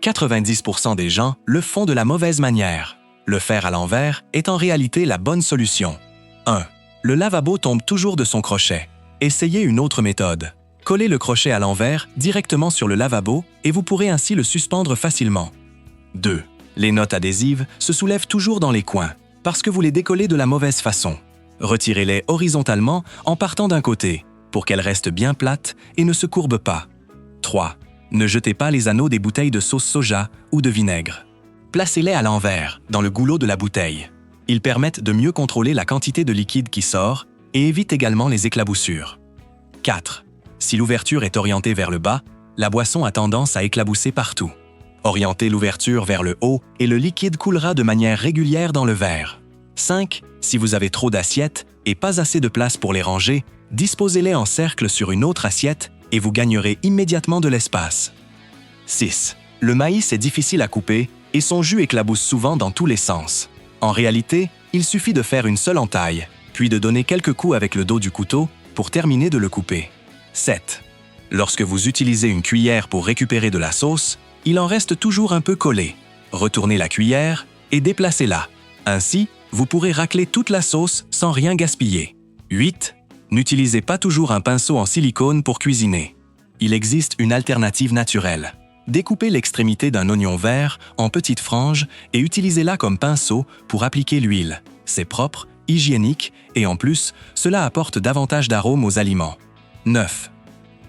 90% des gens le font de la mauvaise manière. Le faire à l'envers est en réalité la bonne solution. 1. Le lavabo tombe toujours de son crochet. Essayez une autre méthode. Collez le crochet à l'envers directement sur le lavabo et vous pourrez ainsi le suspendre facilement. 2. Les notes adhésives se soulèvent toujours dans les coins parce que vous les décollez de la mauvaise façon. Retirez-les horizontalement en partant d'un côté pour qu'elles restent bien plates et ne se courbent pas. 3. Ne jetez pas les anneaux des bouteilles de sauce soja ou de vinaigre. Placez-les à l'envers, dans le goulot de la bouteille. Ils permettent de mieux contrôler la quantité de liquide qui sort et évitent également les éclaboussures. 4. Si l'ouverture est orientée vers le bas, la boisson a tendance à éclabousser partout. Orientez l'ouverture vers le haut et le liquide coulera de manière régulière dans le verre. 5. Si vous avez trop d'assiettes et pas assez de place pour les ranger, disposez-les en cercle sur une autre assiette et vous gagnerez immédiatement de l'espace. 6. Le maïs est difficile à couper et son jus éclabousse souvent dans tous les sens. En réalité, il suffit de faire une seule entaille, puis de donner quelques coups avec le dos du couteau pour terminer de le couper. 7. Lorsque vous utilisez une cuillère pour récupérer de la sauce, il en reste toujours un peu collé. Retournez la cuillère et déplacez-la. Ainsi, vous pourrez racler toute la sauce sans rien gaspiller. 8. N'utilisez pas toujours un pinceau en silicone pour cuisiner. Il existe une alternative naturelle. Découpez l'extrémité d'un oignon vert en petites franges et utilisez-la comme pinceau pour appliquer l'huile. C'est propre, hygiénique et en plus, cela apporte davantage d'arômes aux aliments. 9.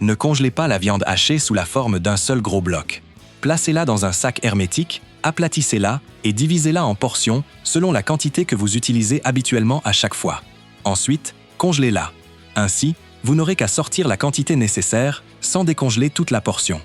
Ne congelez pas la viande hachée sous la forme d'un seul gros bloc. Placez-la dans un sac hermétique, aplatissez-la et divisez-la en portions selon la quantité que vous utilisez habituellement à chaque fois. Ensuite, congelez-la. Ainsi, vous n'aurez qu'à sortir la quantité nécessaire sans décongeler toute la portion.